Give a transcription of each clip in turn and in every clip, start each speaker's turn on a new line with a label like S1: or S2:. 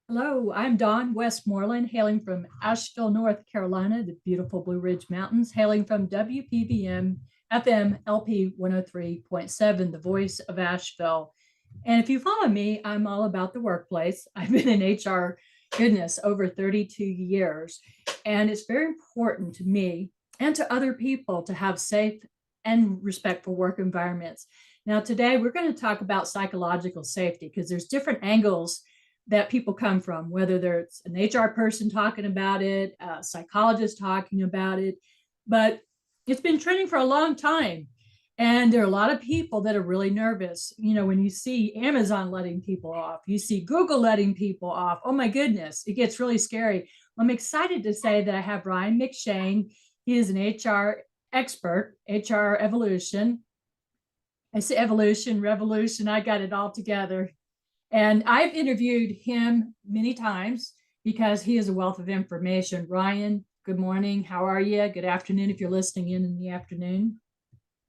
S1: Hello, I'm Dawn Westmoreland, hailing from Asheville, North Carolina, the beautiful Blue Ridge Mountains, hailing from WPVM FM LP 103.7, the voice of Asheville. And if you follow me, I'm all about the workplace. I've been in HR, goodness, over 32 years. And it's very important to me and to other people to have safe and respectful work environments. Now, today we're going to talk about psychological safety because there's different angles that people come from, whether there's an HR person talking about it, a psychologist talking about it. But it's been trending for a long time. And there are a lot of people that are really nervous. You know, when you see Amazon letting people off, you see Google letting people off. Oh my goodness, it gets really scary. I'm excited to say that I have Ryan McShane. He is an HR expert, HR evolution. I say evolution, revolution, I got it all together. And I've interviewed him many times because he is a wealth of information. Ryan, good morning. How are you? Good afternoon if you're listening in the afternoon.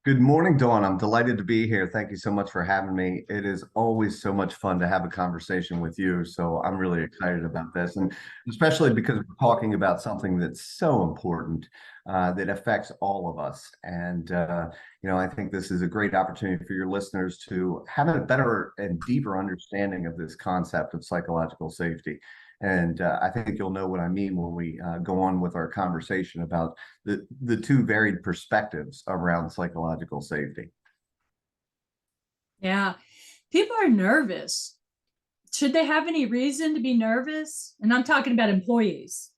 S2: Good morning, Dawn. I'm delighted to be here. Thank you so much for having me. It is always so much fun to have a conversation with you. So I'm really excited about this, and especially because we're talking about something that's so important that affects all of us. And I think this is a great opportunity for your listeners to have a better and deeper understanding of this concept of psychological safety. And I think you'll know what I mean when we go on with our conversation about the two varied perspectives around psychological safety.
S1: Yeah, people are nervous. Should they have any reason to be nervous? And I'm talking about employees.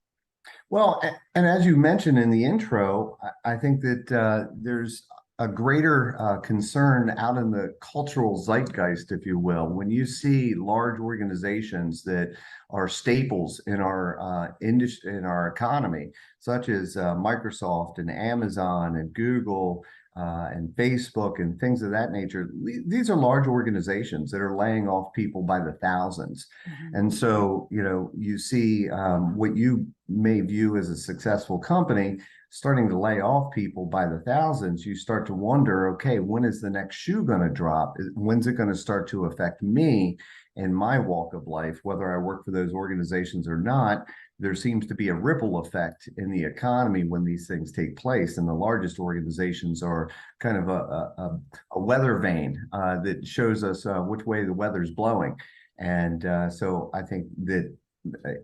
S2: Well, and as you mentioned in the intro, I think that there's a greater concern out in the cultural zeitgeist, if you will, when you see large organizations that are staples in our industry, in our economy, such as Microsoft and Amazon and Google and Facebook and things of that nature. These are large organizations that are laying off people by the thousands.
S1: Mhm.
S2: And so, you see what you may view as a successful company starting to lay off people by the thousands. You start to wonder, okay, when is the next shoe going to drop? When's it going to start to affect me in my walk of life, whether I work for those organizations or not? There seems to be a ripple effect in the economy when these things take place. And the largest organizations are kind of a weather vane that shows us which way the weather's blowing. And so I think that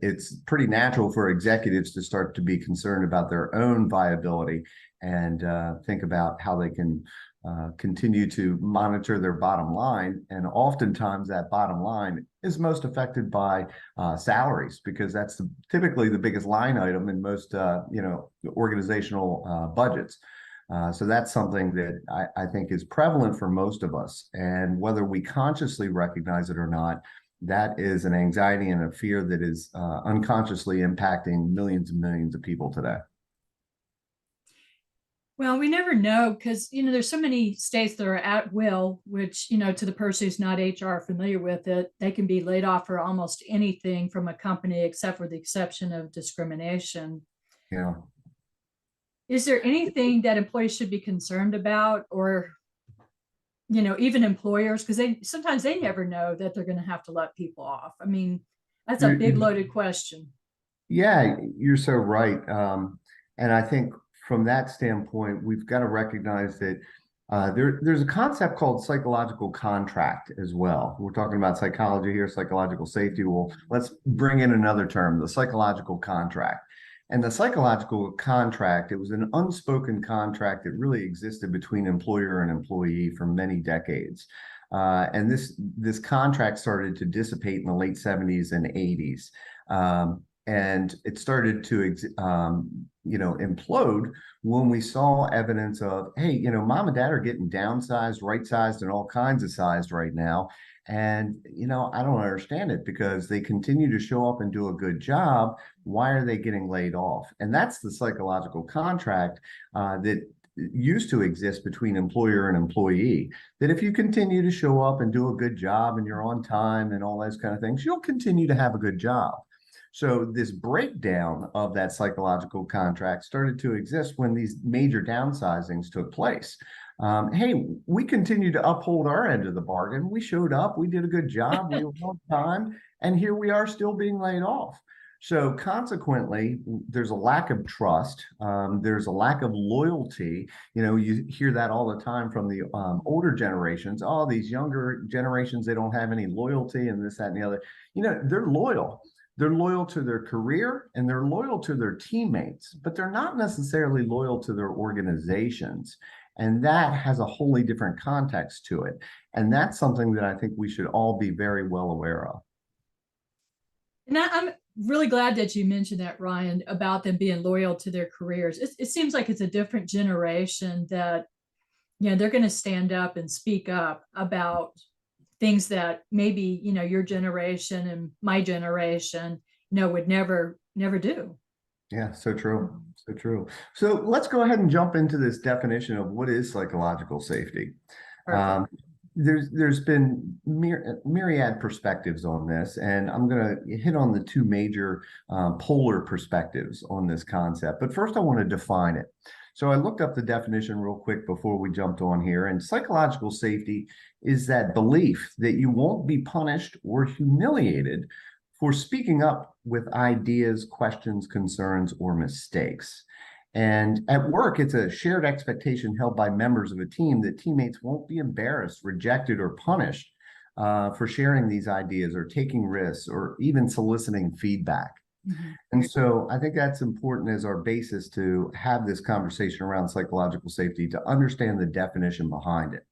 S2: it's pretty natural for executives to start to be concerned about their own viability and think about how they can continue to monitor their bottom line. And oftentimes that bottom line is most affected by salaries because that's typically the biggest line item in most organizational budgets. So that's something that I think is prevalent for most of us. And whether we consciously recognize it or not, that is an anxiety and a fear that is unconsciously impacting millions and millions of people today.
S1: Well, we never know because, there's so many states that are at will, which, to the person who's not HR familiar with it, they can be laid off for almost anything from a company except for the exception of discrimination.
S2: Yeah.
S1: Is there anything that employees should be concerned about or, even employers, because they never know that they're going to have to let people off. I mean, that's a big
S2: You,
S1: loaded question.
S2: Yeah, you're so right. And I think from that standpoint, we've got to recognize that there's a concept called psychological contract as well. We're talking about psychology here, psychological safety. Well, let's bring in another term, the psychological contract. And the psychological contract, it was an unspoken contract that really existed between employer and employee for many decades. And this contract started to dissipate in the late 70s and 80s. And it started to implode when we saw evidence of, hey, mom and dad are getting downsized, right sized, and all kinds of sized right now. And I don't understand it because they continue to show up and do a good job. Why are they getting laid off? And that's the psychological contract that used to exist between employer and employee, that if you continue to show up and do a good job and you're on time and all those kind of things, you'll continue to have a good job. So this breakdown of that psychological contract started to exist when these major downsizings took place. Hey, we continue to uphold our end of the bargain. We showed up, we did a good job, we were on time, and here we are still being laid off. So consequently, there's a lack of trust. There's a lack of loyalty. You know, you hear that all the time from the older generations. Oh, these younger generations, they don't have any loyalty and this, that, and the other. You know, they're loyal. They're loyal to their career and they're loyal to their teammates, but they're not necessarily loyal to their organizations. And that has a wholly different context to it. And that's something that I think we should all be very well aware of.
S1: And I'm really glad that you mentioned that, Ryan, about them being loyal to their careers. It seems like it's a different generation that, you know, they're going to stand up and speak up about things that maybe, you know, your generation and my generation, you know, would never do.
S2: Yeah, so true. So true. So let's go ahead and jump into this definition of what is psychological safety.
S1: Perfect.
S2: Um, there's been myriad perspectives on this, and I'm going to hit on the two major polar perspectives on this concept. But first, I want to define it. So I looked up the definition real quick before we jumped on here, and psychological safety is that belief that you won't be punished or humiliated for speaking up with ideas, questions, concerns, or mistakes. And at work, it's a shared expectation held by members of a team that teammates won't be embarrassed, rejected, or punished for sharing these ideas or taking risks or even soliciting feedback.
S1: Mhm.
S2: And so I think that's important as our basis to have this conversation around psychological safety, to understand the definition behind it.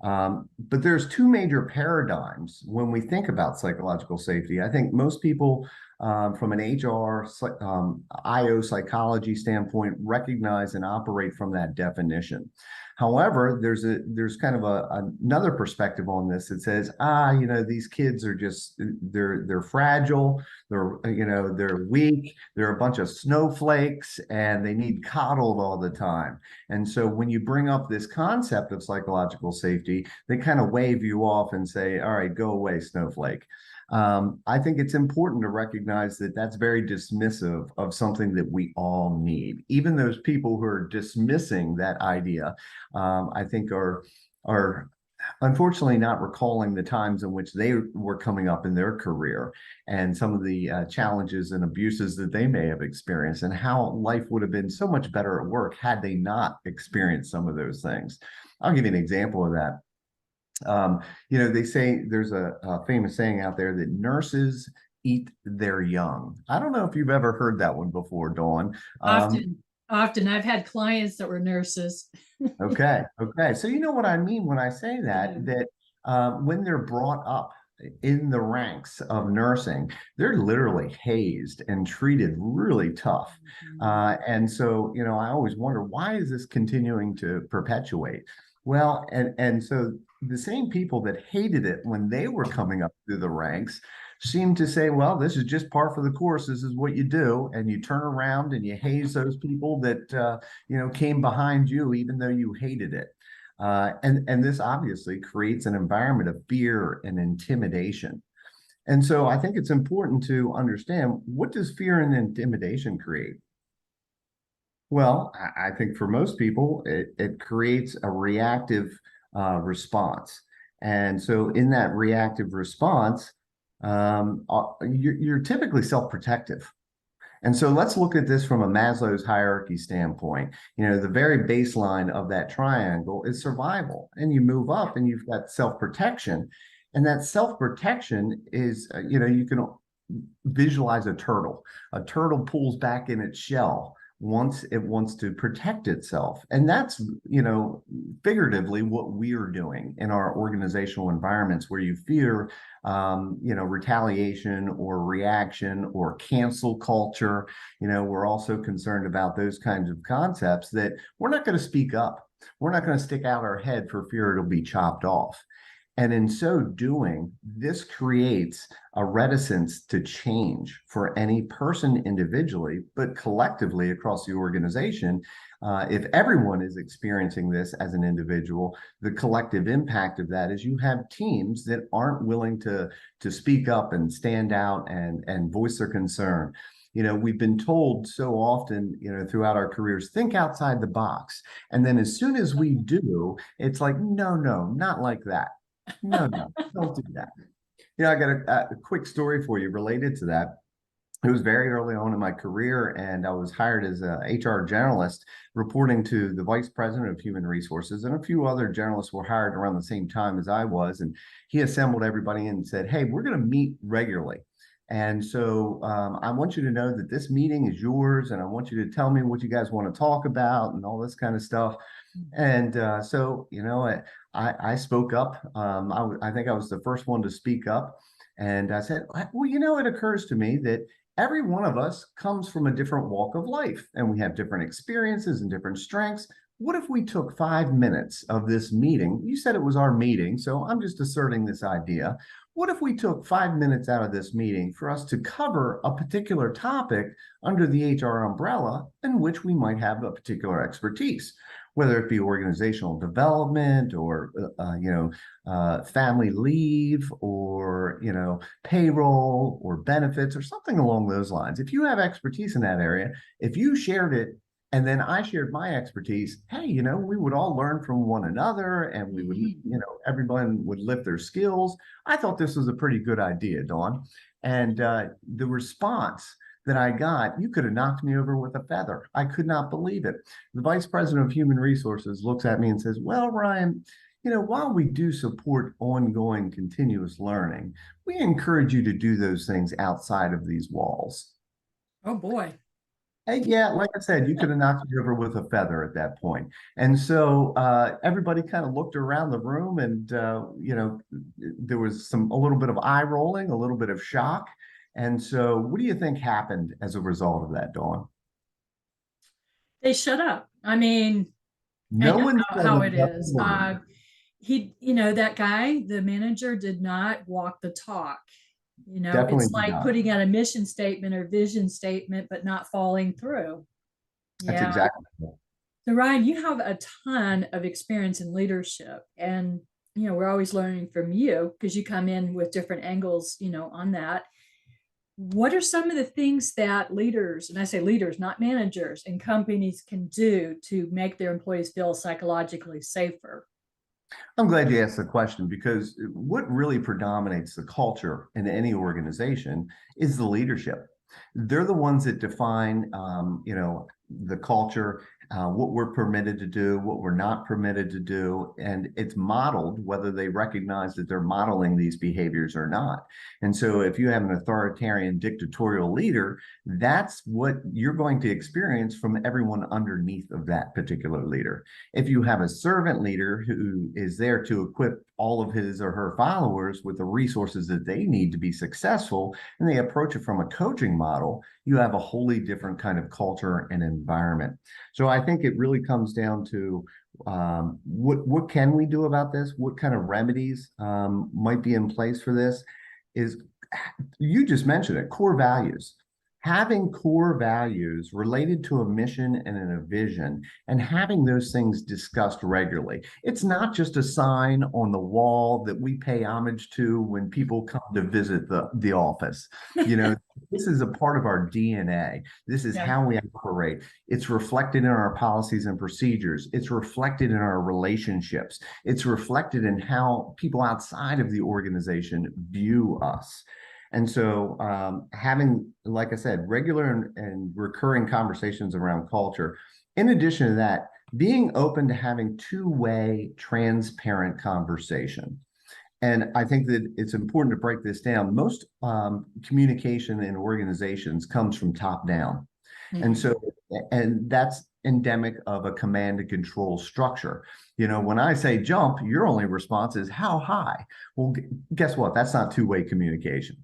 S2: But there's two major paradigms when we think about psychological safety. I think most people from an HR, IO psychology standpoint recognize and operate from that definition. However, there's kind of another perspective on this that says, you know, these kids are just they're fragile, they're weak, they're a bunch of snowflakes, and they need coddled all the time. And so when you bring up this concept of psychological safety, they kind of wave you off and say, all right, go away, snowflake. I think it's important to recognize that that's very dismissive of something that we all need. Even those people who are dismissing that idea, I think are unfortunately not recalling the times in which they were coming up in their career and some of the challenges and abuses that they may have experienced and how life would have been so much better at work had they not experienced some of those things. I'll give you an example of that. You know, they say there's a famous saying out there that nurses eat their young. I don't know if you've ever heard that one before, Dawn.
S1: Often I've had clients that were nurses.
S2: Okay, okay. So you know what I mean when I say that,
S1: Yeah.
S2: that when they're brought up in the ranks of nursing, they're literally hazed and treated really tough. And so, you know, I always wonder, why is this continuing to perpetuate? Well, and so the same people that hated it when they were coming up through the ranks seem to say, well, this is just par for the course. This is what you do. And you turn around and you haze those people that, you know, came behind you, even though you hated it. And this obviously creates an environment of fear and intimidation. And so I think it's important to understand, what does fear and intimidation create? Well, I think for most people, it creates a reactive response. And so in that reactive response, you're typically self-protective. And so let's look at this from a Maslow's hierarchy standpoint. You know, the very baseline of that triangle is survival. And you move up and you've got self-protection. And that self-protection is, you know, you can visualize a turtle. A turtle pulls back in its shell once it wants to protect itself. And that's, you know, figuratively what we're doing in our organizational environments where you fear, you know, retaliation or reaction or cancel culture. You know, we're also concerned about those kinds of concepts that we're not going to speak up. We're not going to stick out our head for fear it'll be chopped off. And in so doing, this creates a reticence to change for any person individually, but collectively across the organization. If everyone is experiencing this as an individual, the collective impact of that is you have teams that aren't willing to speak up and stand out and voice their concern. We've been told so often, throughout our careers, think outside the box. And then as soon as we do, it's like, no, no, not like that. No, no, don't do that. I got a quick story for you related to that. It was very early on in my career, and I was hired as a HR generalist, reporting to the vice president of human resources, and a few other generalists were hired around the same time as I was. And he assembled everybody and said, "Hey, we're going to meet regularly. And so I want you to know that this meeting is yours, and I want you to tell me what you guys want to talk about and all this kind of stuff." And I spoke up. I think I was the first one to speak up. And I said, well, it occurs to me that every one of us comes from a different walk of life, and we have different experiences and different strengths. What if we took 5 minutes of this meeting? You said it was our meeting, so I'm just asserting this idea. What if we took 5 minutes out of this meeting for us to cover a particular topic under the HR umbrella in which we might have a particular expertise, whether it be organizational development or, family leave or, payroll or benefits or something along those lines. If you have expertise in that area, if you shared it and then I shared my expertise, hey, we would all learn from one another, and we would, everyone would lift their skills. I thought this was a pretty good idea, Dawn. And the response that I got, you could have knocked me over with a feather. I could not believe it. The vice president of human resources looks at me and says, well, Ryan, while we do support ongoing continuous learning, we encourage you to do those things outside of these walls.
S1: Oh, boy.
S2: And yeah, like I said, you could have knocked me over with a feather at that point. And so everybody kind of looked around the room, and there was a little bit of eye rolling, a little bit of shock. And so what do you think happened as a result of that, Dawn?
S1: They shut up. I mean,
S2: No one said
S1: how it is.
S2: word.
S1: That guy, the manager, did not walk the talk.
S2: Definitely
S1: It's like
S2: not.
S1: putting out a mission statement or vision statement, but not following through.
S2: That's
S1: Yeah.
S2: exactly it.
S1: So Ryan, you have a ton of experience in leadership, and we're always learning from you because you come in with different angles, on that. What are some of the things that leaders, and I say leaders, not managers, and companies can do to make their employees feel psychologically safer?
S2: I'm glad you asked the question, because what really predominates the culture in any organization is the leadership. They're the ones that define, the culture, what we're permitted to do, what we're not permitted to do, and it's modeled whether they recognize that they're modeling these behaviors or not. And so if you have an authoritarian dictatorial leader, that's what you're going to experience from everyone underneath of that particular leader. If you have a servant leader who is there to equip all of his or her followers with the resources that they need to be successful, and they approach it from a coaching model, you have a wholly different kind of culture and environment. So I think it really comes down to what can we do about this? What kind of remedies might be in place for this? Is, you just mentioned it, core values. Having core values related to a mission and a vision, and having those things discussed regularly. It's not just a sign on the wall that we pay homage to when people come to visit the office. This is a part of our DNA. This is how we operate. It's reflected in our policies and procedures. It's reflected in our relationships. It's reflected in how people outside of the organization view us. And so having, like I said, regular and recurring conversations around culture, in addition to that, being open to having two-way transparent conversation. And I think that it's important to break this down. Most communication in organizations comes from top down. Mm-hmm. And that's endemic of a command and control structure. When I say jump, your only response is how high? Well, guess what? That's not two-way communication.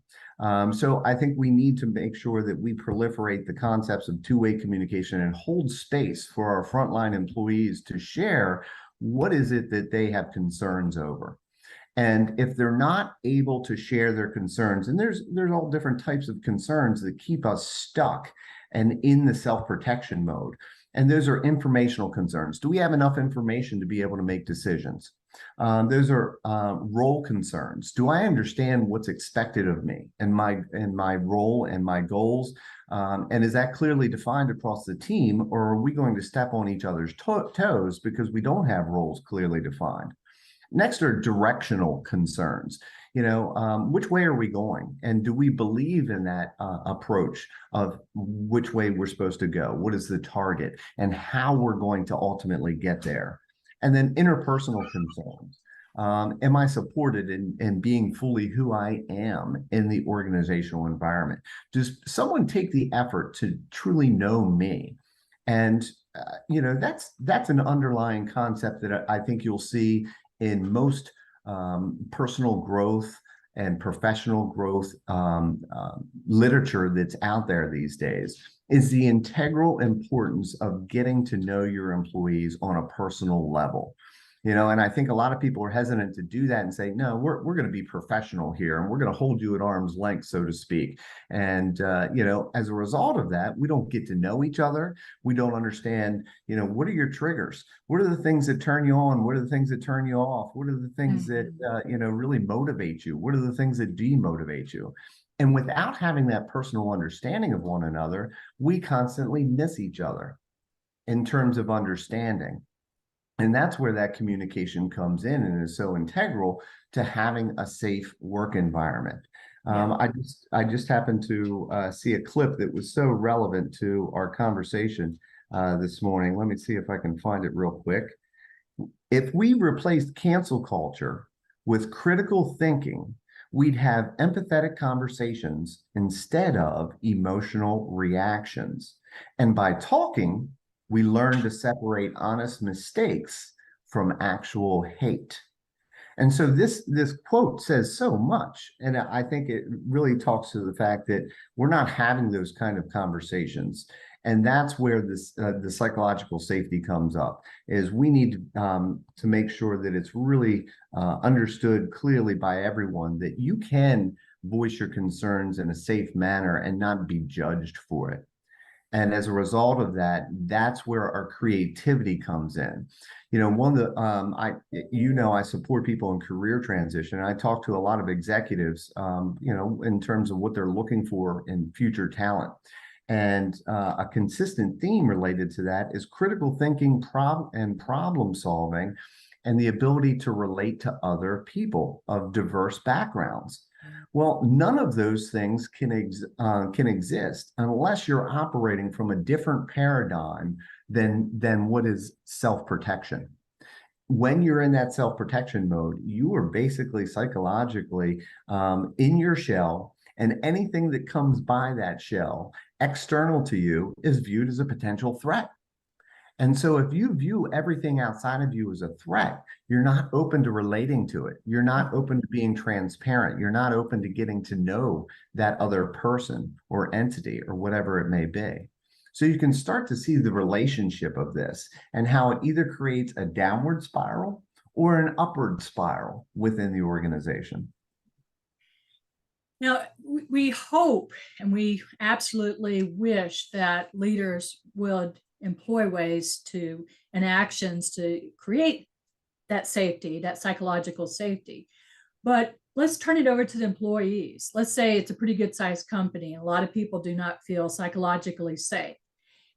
S2: So I think we need to make sure that we proliferate the concepts of two-way communication and hold space for our frontline employees to share what is it that they have concerns over. And if they're not able to share their concerns, and there's all different types of concerns that keep us stuck and in the self-protection mode. And those are informational concerns. Do we have enough information to be able to make decisions? Those are role concerns. Do I understand what's expected of me and my role and my goals? And is that clearly defined across the team, or are we going to step on each other's toes because we don't have roles clearly defined? Next are directional concerns. Which way are we going? And do we believe in that approach of which way we're supposed to go? What is the target and how we're going to ultimately get there? And then interpersonal concerns. Am I supported in being fully who I am in the organizational environment? Does someone take the effort to truly know me? And that's an underlying concept that I think you'll see in most personal growth and professional growth literature that's out there these days, is the integral importance of getting to know your employees on a personal level. And I think a lot of people are hesitant to do that and say, no, we're going to be professional here and we're going to hold you at arm's length, so to speak. And, as a result of that, we don't get to know each other. We don't understand, what are your triggers? What are the things that turn you on? What are the things that turn you off? What are the things that, really motivate you? What are the things that demotivate you? And without having that personal understanding of one another, we constantly miss each other in terms of understanding. And that's where that communication comes in and is so integral to having a safe work environment. I just happened to see a clip that was so relevant to our conversation this morning. Let me see if I can find it real quick. If we replaced cancel culture with critical thinking, we'd have empathetic conversations instead of emotional reactions. And by talking, we learn to separate honest mistakes from actual hate. And so this quote says so much. And I think it really talks to the fact that we're not having those kind of conversations. And that's where the psychological safety comes up, is we need to make sure that it's really understood clearly by everyone that you can voice your concerns in a safe manner and not be judged for it. And as a result of that, that's where our creativity comes in. One of the, I support people in career transition. I talk to a lot of executives, in terms of what they're looking for in future talent. And a consistent theme related to that is critical thinking and problem solving and the ability to relate to other people of diverse backgrounds. Well, none of those things can exist unless you're operating from a different paradigm than what is self-protection. When you're in that self-protection mode, you are basically psychologically in your shell, and anything that comes by that shell external to you is viewed as a potential threat. And so if you view everything outside of you as a threat, you're not open to relating to it. You're not open to being transparent. You're not open to getting to know that other person or entity or whatever it may be. So you can start to see the relationship of this and how it either creates a downward spiral or an upward spiral within the organization.
S1: Now, we hope and we absolutely wish that leaders would employ ways and actions to create that safety, that psychological safety. But let's turn it over to the employees. Let's say it's a pretty good sized company. A lot of people do not feel psychologically safe.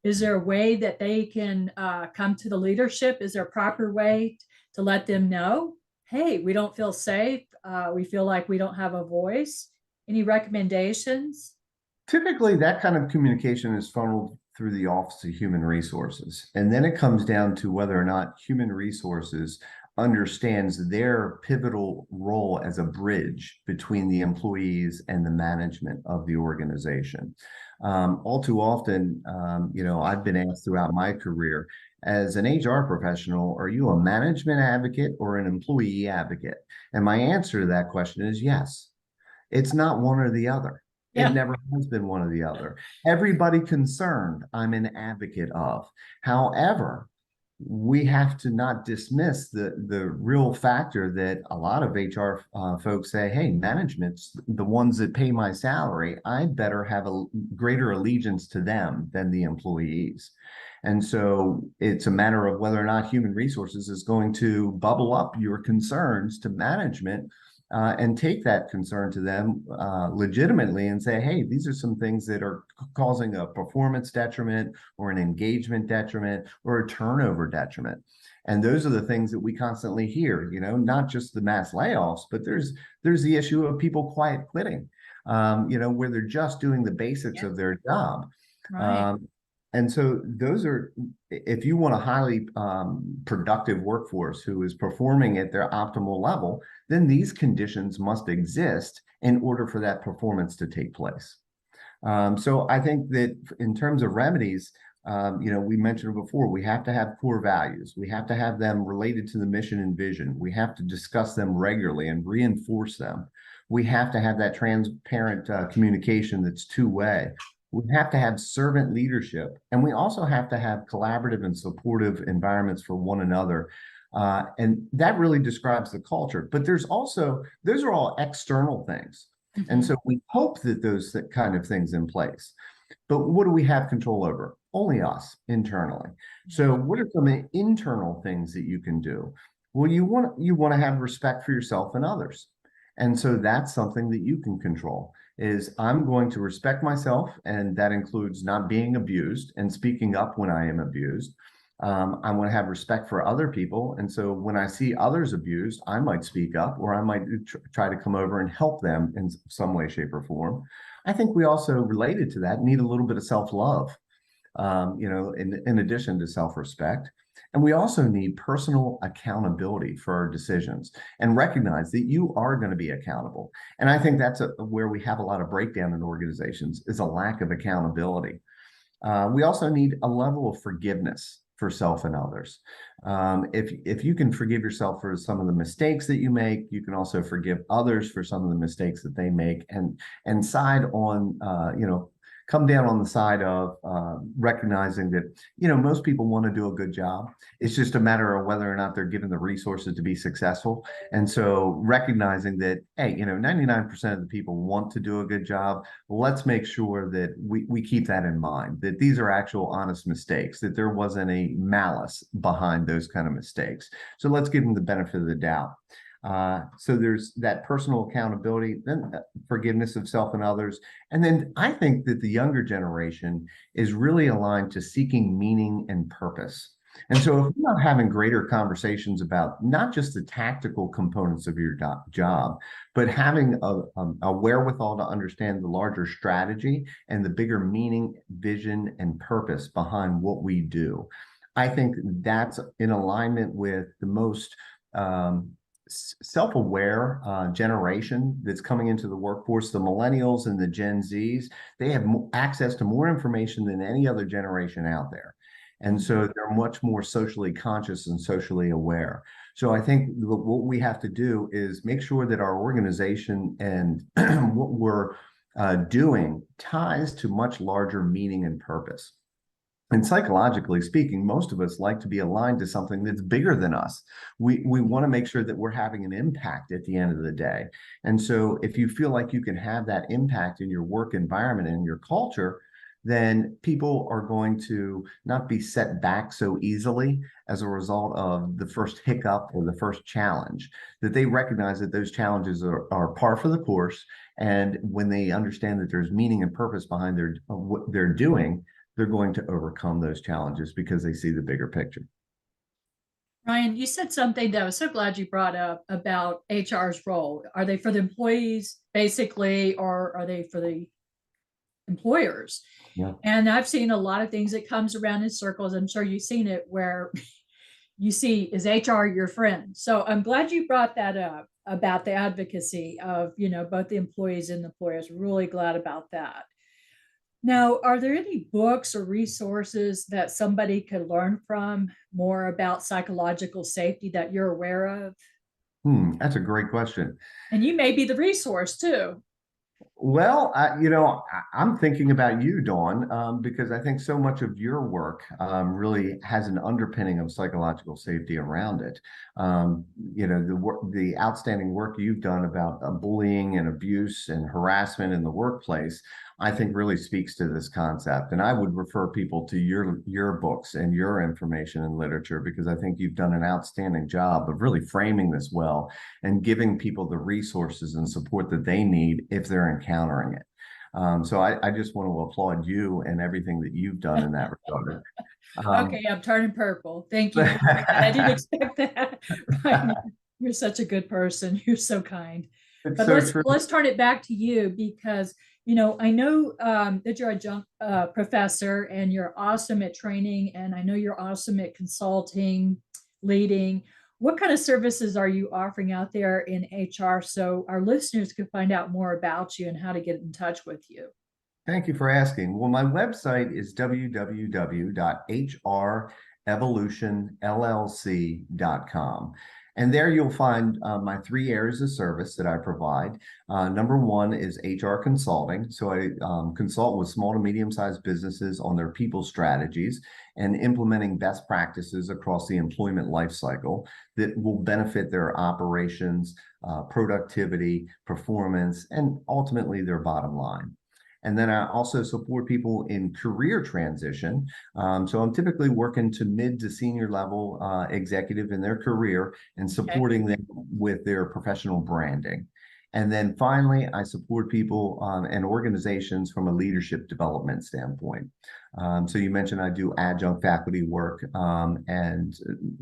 S1: Is there a way that they can come to the leadership? Is there a proper way to let them know, hey, we don't feel safe. We feel like we don't have a voice. Any recommendations?
S2: Typically, that kind of communication is funneled through the Office of Human Resources. And then it comes down to whether or not Human Resources understands their pivotal role as a bridge between the employees and the management of the organization. All too often, I've been asked throughout my career, as an HR professional, are you a management advocate or an employee advocate? And my answer to that question is yes. It's not one or the other. It never has been one or the other. Everybody concerned, I'm an advocate of. However, we have to not dismiss the real factor that a lot of HR folks say, hey, management's the ones that pay my salary. I better have a greater allegiance to them than the employees. And so it's a matter of whether or not human resources is going to bubble up your concerns to management and take that concern to them legitimately and say, hey, these are some things that are causing a performance detriment or an engagement detriment or a turnover detriment. And those are the things that we constantly hear, not just the mass layoffs, but there's the issue of people quiet quitting, where they're just doing the basics of their job.
S1: Right.
S2: And so those are, if you want a highly productive workforce who is performing at their optimal level, then these conditions must exist in order for that performance to take place. So I think that in terms of remedies, we mentioned before, we have to have core values. We have to have them related to the mission and vision. We have to discuss them regularly and reinforce them. We have to have that transparent communication that's two-way. We have to have servant leadership, and we also have to have collaborative and supportive environments for one another. And that really describes the culture. But those are all external things. And so we hope that those kind of things in place. But what do we have control over? Only us internally. So what are some internal things that you can do? Well, you want to have respect for yourself and others. And so that's something that you can control is I'm going to respect myself, and that includes not being abused and speaking up when I am abused. I want to have respect for other people. And so when I see others abused, I might speak up or I might try to come over and help them in some way, shape, or form. I think we also, related to that, need a little bit of self-love, in addition to self-respect. And we also need personal accountability for our decisions and recognize that you are going to be accountable. And I think that's where we have a lot of breakdown in organizations is a lack of accountability. We also need a level of forgiveness for self and others. If you can forgive yourself for some of the mistakes that you make, you can also forgive others for some of the mistakes that they make, and side on, come down on the side of recognizing that, most people want to do a good job. It's just a matter of whether or not they're given the resources to be successful. And so recognizing that, hey, 99% of the people want to do a good job. Let's make sure that we keep that in mind, that these are actual honest mistakes, that there wasn't a malice behind those kind of mistakes. So let's give them the benefit of the doubt. So there's that personal accountability, then forgiveness of self and others. And then I think that the younger generation is really aligned to seeking meaning and purpose. And so if we're not having greater conversations about not just the tactical components of your job, but having a wherewithal to understand the larger strategy and the bigger meaning, vision, and purpose behind what we do, I think that's in alignment with the most self-aware generation that's coming into the workforce. The millennials and the Gen Zs, they have access to more information than any other generation out there. And so they're much more socially conscious and socially aware. So I think what we have to do is make sure that our organization and what we're doing ties to much larger meaning and purpose. And psychologically speaking, most of us like to be aligned to something that's bigger than us. We want to make sure that we're having an impact at the end of the day. And so if you feel like you can have that impact in your work environment and your culture, then people are going to not be set back so easily as a result of the first hiccup or the first challenge, that they recognize that those challenges are par for the course. And when they understand that there's meaning and purpose behind what they're doing, they're going to overcome those challenges because they see the bigger picture.
S1: Ryan, you said something that I was so glad you brought up about HR's role. Are they for the employees basically, or are they for the employers?
S2: Yeah.
S1: And I've seen a lot of things that comes around in circles. I'm sure you've seen it where you see, is HR your friend? So I'm glad you brought that up about the advocacy of, both the employees and the employers. Really glad about that. Now, are there any books or resources that somebody could learn from more about psychological safety that you're aware of?
S2: That's a great question.
S1: And you may be the resource too.
S2: Well, I'm thinking about you, Dawn, because I think so much of your work really has an underpinning of psychological safety around it. The outstanding work you've done about bullying and abuse and harassment in the workplace, I think really speaks to this concept. And I would refer people to your books and your information and literature because I think you've done an outstanding job of really framing this well and giving people the resources and support that they need if they're encountering it. So I just want to applaud you and everything that you've done in that regard.
S1: Okay, I'm turning purple. Thank you for saying that. I didn't expect that. Right. You're such a good person. You're so kind.
S2: It's
S1: But
S2: so
S1: let's
S2: true.
S1: let's turn it back to you because I know that you're a junk professor and you're awesome at training, and I know you're awesome at consulting, leading. What kind of services are you offering out there in HR so our listeners can find out more about you and how to get in touch with you?
S2: Thank you for asking. Well, my website is www.hrevolutionllc.com. And there you'll find my three areas of service that I provide. Number one is HR consulting. So I consult with small to medium-sized businesses on their people strategies and implementing best practices across the employment life cycle that will benefit their operations, productivity, performance, and ultimately their bottom line. And then I also support people in career transition. So I'm typically working to mid to senior level executive in their career and
S1: Okay.
S2: supporting them with their professional branding. And then finally, I support people and organizations from a leadership development standpoint. So you mentioned I do adjunct faculty work, and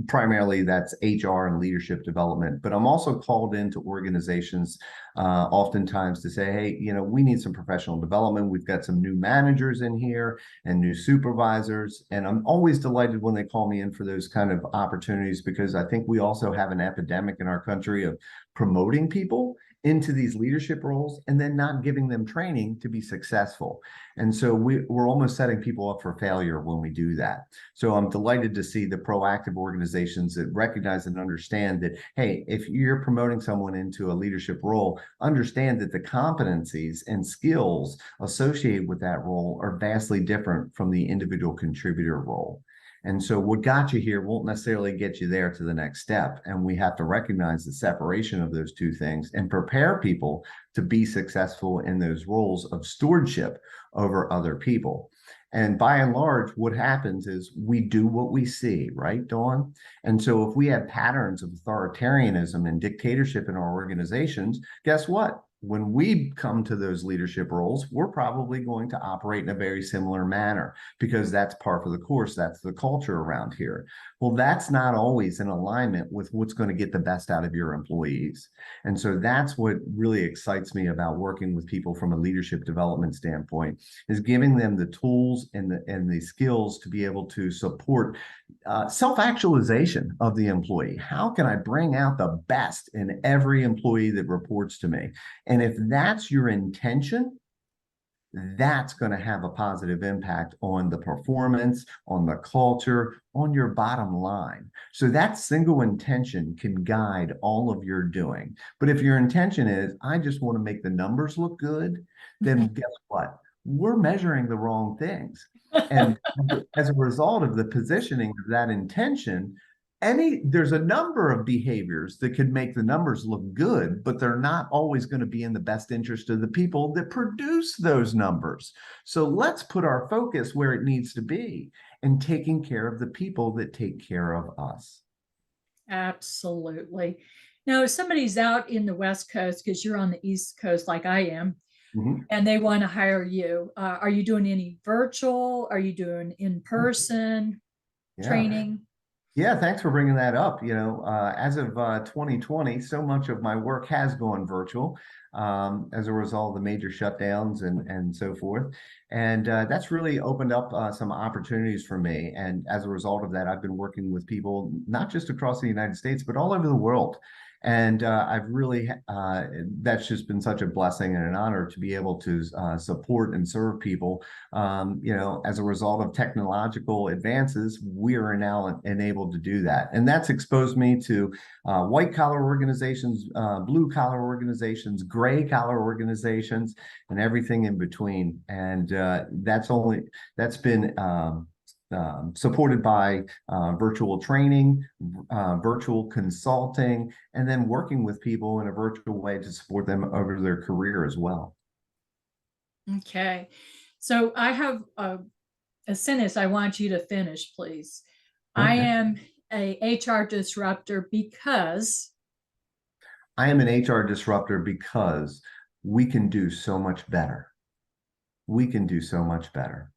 S2: primarily that's HR and leadership development. But I'm also called into organizations oftentimes to say, hey, we need some professional development. We've got some new managers in here and new supervisors. And I'm always delighted when they call me in for those kind of opportunities because I think we also have an epidemic in our country of promoting people into these leadership roles and then not giving them training to be successful. And so we're almost setting people up for failure when we do that. So I'm delighted to see the proactive organizations that recognize and understand that, hey, if you're promoting someone into a leadership role, understand that the competencies and skills associated with that role are vastly different from the individual contributor role. And so what got you here won't necessarily get you there to the next step. And we have to recognize the separation of those two things and prepare people to be successful in those roles of stewardship over other people. And by and large, what happens is we do what we see, right, Dawn? And so if we have patterns of authoritarianism and dictatorship in our organizations, guess what? When we come to those leadership roles, we're probably going to operate in a very similar manner because that's par for the course. That's the culture around here. Well, that's not always in alignment with what's going to get the best out of your employees. And so that's what really excites me about working with people from a leadership development standpoint is giving them the tools and the skills to be able to support self-actualization of the employee. How can I bring out the best in every employee that reports to me? And if that's your intention, that's going to have a positive impact on the performance, on the culture, on your bottom line. So that single intention can guide all of your doing. But if your intention is, I just want to make the numbers look good, then guess what? We're measuring the wrong things. And as a result of the positioning of that intention, there's a number of behaviors that could make the numbers look good, but they're not always going to be in the best interest of the people that produce those numbers. So let's put our focus where it needs to be and taking care of the people that take care of us.
S1: Absolutely. Now, if somebody's out in the West Coast, because you're on the East Coast like I am,
S2: Mhm.
S1: and they want to hire you, are you doing any virtual? Are you doing in person
S2: Yeah.
S1: training?
S2: Yeah, thanks for bringing that up. As of 2020, so much of my work has gone virtual as a result of the major shutdowns and so forth. And that's really opened up some opportunities for me. And as a result of that, I've been working with people not just across the United States, but all over the world. And I've really, that's just been such a blessing and an honor to be able to support and serve people. As a result of technological advances, we are now enabled to do that. And that's exposed me to white collar organizations, blue collar organizations, gray collar organizations, and everything in between. And that's been supported by virtual training, virtual consulting, and then working with people in a virtual way to support them over their career as well.
S1: Okay. So I have a sentence I want you to finish, please. I
S2: Okay.
S1: am a HR disruptor because
S2: I am an HR disruptor because we can do so much better. We can do so much better.